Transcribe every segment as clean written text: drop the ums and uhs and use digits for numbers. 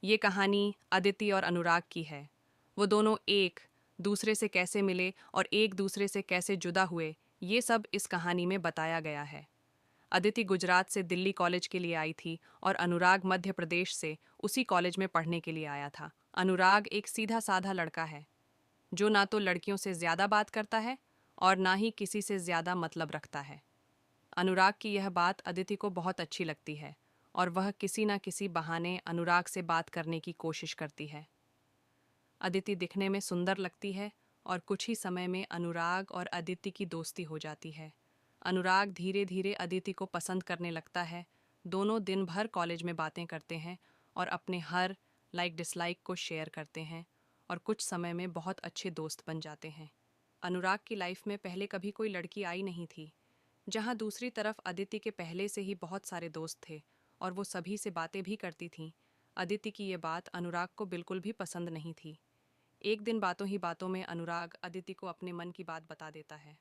ये कहानी अदिति और अनुराग की है। वो दोनों एक दूसरे से कैसे मिले और एक दूसरे से कैसे जुदा हुए, ये सब इस कहानी में बताया गया है। अदिति गुजरात से दिल्ली कॉलेज के लिए आई थी और अनुराग मध्य प्रदेश से उसी कॉलेज में पढ़ने के लिए आया था। अनुराग एक सीधा साधा लड़का है, जो ना तो लड़कियों से ज्यादा बात करता है और ना ही किसी से ज्यादा मतलब रखता है। अनुराग की यह बात अदिति को बहुत अच्छी लगती है और वह किसी न किसी बहाने अनुराग से बात करने की कोशिश करती है। अदिति दिखने में सुंदर लगती है और कुछ ही समय में अनुराग और अदिति की दोस्ती हो जाती है। अनुराग धीरे धीरे अदिति को पसंद करने लगता है। दोनों दिन भर कॉलेज में बातें करते हैं और अपने हर लाइक डिसलाइक को शेयर करते हैं और कुछ समय में बहुत अच्छे दोस्त बन जाते हैं। अनुराग की लाइफ में पहले कभी कोई लड़की आई नहीं थी। जहाँ दूसरी तरफ अदिति के पहले से ही बहुत सारे दोस्त थे और वो सभी से बातें भी करती थीं। अदिति की ये बात अनुराग को बिल्कुल भी पसंद नहीं थी। एक दिन बातों ही बातों में अनुराग अदिति को अपने मन की बात बता देता है।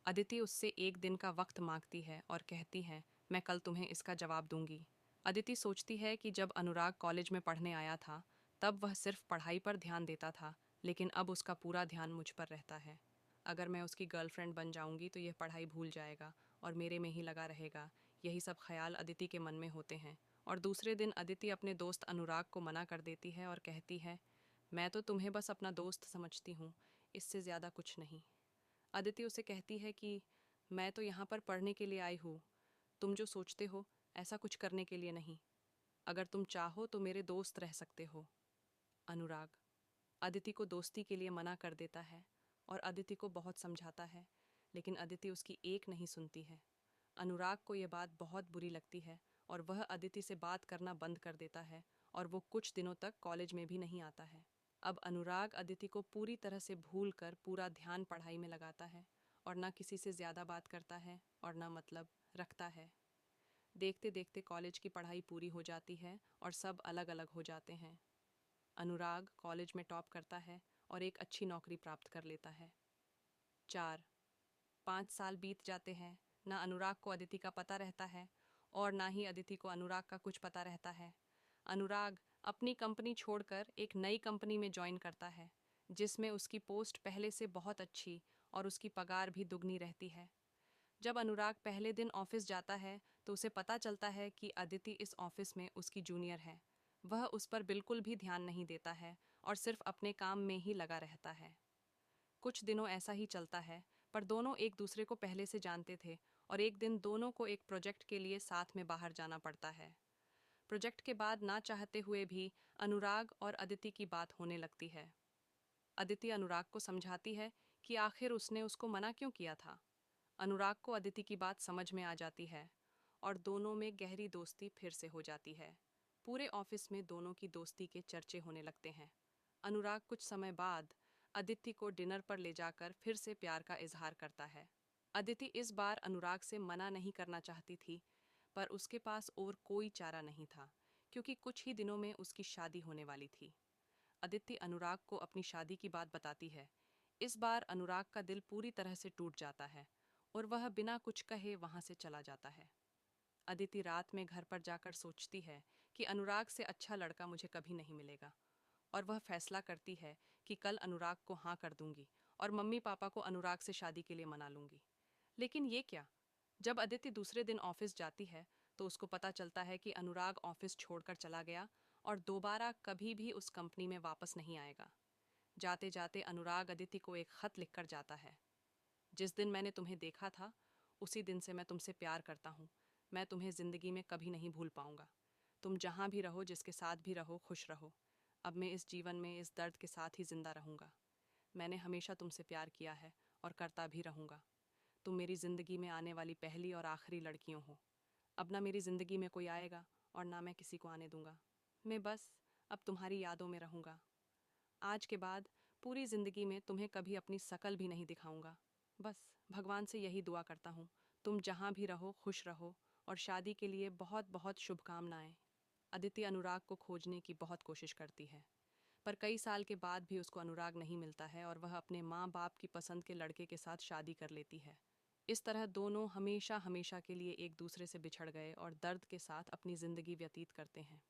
अदिति उससे एक दिन का वक्त मांगती है और कहती है, मैं कल तुम्हें इसका जवाब दूंगी। अदिति सोचती है कि जब अनुराग कॉलेज में पढ़ने आया था तब वह सिर्फ पढ़ाई पर ध्यान देता था, लेकिन अब उसका पूरा ध्यान मुझ पर रहता है। अगर मैं उसकी गर्लफ्रेंड बन जाऊंगी तो यह पढ़ाई भूल जाएगा और मेरे में ही लगा रहेगा। यही सब ख्याल अदिति के मन में होते हैं। और दूसरे दिन अदिति अपने दोस्त अनुराग को मना कर देती है और कहती है, मैं तो तुम्हें बस अपना दोस्त समझती हूँ, इससे ज़्यादा कुछ नहीं। अदिति उसे कहती है कि मैं तो यहाँ पर पढ़ने के लिए आई हूँ, तुम जो सोचते हो ऐसा कुछ करने के लिए नहीं। अगर तुम चाहो तो मेरे दोस्त रह सकते हो। अनुराग अदिति को दोस्ती के लिए मना कर देता है और अदिति को बहुत समझाता है, लेकिन अदिति उसकी एक नहीं सुनती है। अनुराग को यह बात बहुत बुरी लगती है और वह अदिति से बात करना बंद कर देता है और वो कुछ दिनों तक कॉलेज में भी नहीं आता है। अब अनुराग अदिति को पूरी तरह से भूल कर पूरा ध्यान पढ़ाई में लगाता है और ना किसी से ज़्यादा बात करता है और ना मतलब रखता है। देखते देखते कॉलेज की पढ़ाई पूरी हो जाती है और सब अलग अलग हो जाते हैं। अनुराग कॉलेज में टॉप करता है और एक अच्छी नौकरी प्राप्त कर लेता है। 4-5 साल बीत जाते हैं। ना अनुराग को अदिति का पता रहता है और ना ही अदिति को अनुराग का कुछ पता रहता है। अनुराग अपनी कंपनी छोड़कर एक नई कंपनी में ज्वाइन करता है, जिसमें उसकी पोस्ट पहले से बहुत अच्छी और उसकी पगार भी दुगनी रहती है। जब अनुराग पहले दिन ऑफिस जाता है तो उसे पता चलता है कि अदिति इस ऑफिस में उसकी जूनियर है। वह उस पर बिल्कुल भी ध्यान नहीं देता है और सिर्फ अपने काम में ही लगा रहता है। कुछ दिनों ऐसा ही चलता है, पर दोनों एक दूसरे को पहले से जानते थे और एक दिन दोनों को एक प्रोजेक्ट के लिए साथ में बाहर जाना पड़ता है। प्रोजेक्ट के बाद ना चाहते हुए भी अनुराग और अदिति की बात होने लगती है। अदिति अनुराग को समझाती है कि आखिर उसने उसको मना क्यों किया था। अनुराग को अदिति की बात समझ में आ जाती है और दोनों में गहरी दोस्ती फिर से हो जाती है। पूरे ऑफिस में दोनों की दोस्ती के चर्चे होने लगते हैं। अनुराग कुछ समय बाद अदिति को डिनर पर ले जाकर फिर से प्यार का इजहार करता है। अदिति इस बार अनुराग से मना नहीं करना चाहती थी, पर उसके पास और कोई चारा नहीं था, क्योंकि कुछ ही दिनों में उसकी शादी होने वाली थी। अदिति अनुराग को अपनी शादी की बात बताती है। इस बार अनुराग का दिल पूरी तरह से टूट जाता है और वह बिना कुछ कहे वहां से चला जाता है। अदिति रात में घर पर जाकर सोचती है कि अनुराग से अच्छा लड़का मुझे कभी नहीं मिलेगा, और वह फैसला करती है कि कल अनुराग को हाँ कर दूंगी और मम्मी पापा को अनुराग से शादी के लिए मना लूंगी। लेकिन ये क्या, जब अदिति दूसरे दिन ऑफिस जाती है तो उसको पता चलता है कि अनुराग ऑफिस छोड़कर चला गया और दोबारा कभी भी उस कंपनी में वापस नहीं आएगा। जाते जाते अनुराग अदिति को एक खत लिखकर जाता है। जिस दिन मैंने तुम्हें देखा था उसी दिन से मैं तुमसे प्यार करता हूँ। मैं तुम्हें जिंदगी में कभी नहीं भूल पाऊंगा। तुम जहाँ भी रहो, जिसके साथ भी रहो, खुश रहो। अब मैं इस जीवन में इस दर्द के साथ ही जिंदा रहूंगा। मैंने हमेशा तुमसे प्यार किया है और करता भी रहूंगा। तुम मेरी जिंदगी में आने वाली पहली और आखिरी लड़कियों हो। अब ना मेरी जिंदगी में कोई आएगा और ना मैं किसी को आने दूंगा। मैं बस अब तुम्हारी यादों में रहूंगा। आज के बाद पूरी जिंदगी में तुम्हें कभी अपनी शकल भी नहीं दिखाऊंगा। बस भगवान से यही दुआ करता हूँ, तुम जहाँ भी रहो खुश रहो, और शादी के लिए बहुत बहुत शुभकामनाएं। अदिति अनुराग को खोजने की बहुत कोशिश करती है, पर कई साल के बाद भी उसको अनुराग नहीं मिलता है और वह अपने माँ बाप की पसंद के लड़के के साथ शादी कर लेती है। इस तरह दोनों हमेशा हमेशा के लिए एक दूसरे से बिछड़ गए और दर्द के साथ अपनी जिंदगी व्यतीत करते हैं।